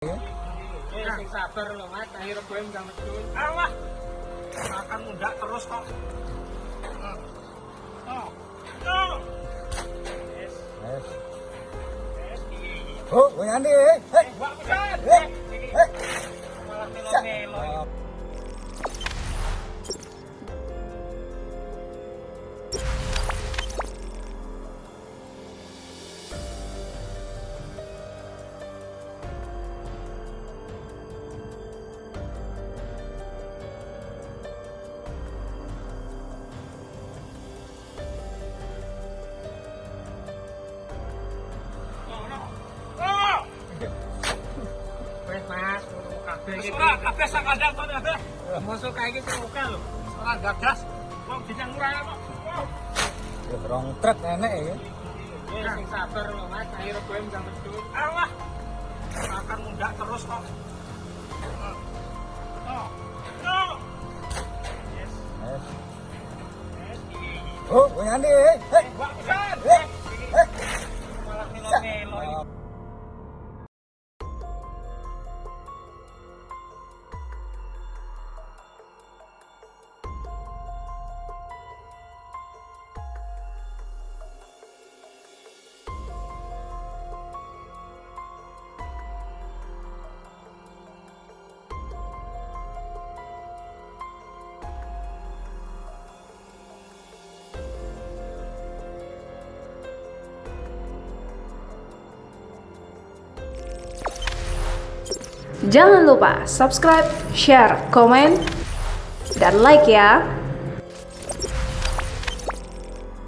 Sing sabar lho Mas, akhirnya gue enggak medun. Alah, makan mundak terus kok. Oh, ngandi. Wak pesan. Malah melo-melo. Wes Mas, kabeh iki. Ora kabeh sak kandang to kabeh. Mosok kae iki muka lho. Ora gagas. Wong dinyang murah kok. Rong truk enek ya. Sing sabar lho Mas, akhirnya gue enggak medun. Alah, makan mundak terus kok. Oh, ngandi. Wak pesan. Malah melo-melo. Jangan lupa subscribe, share, komen, dan like ya.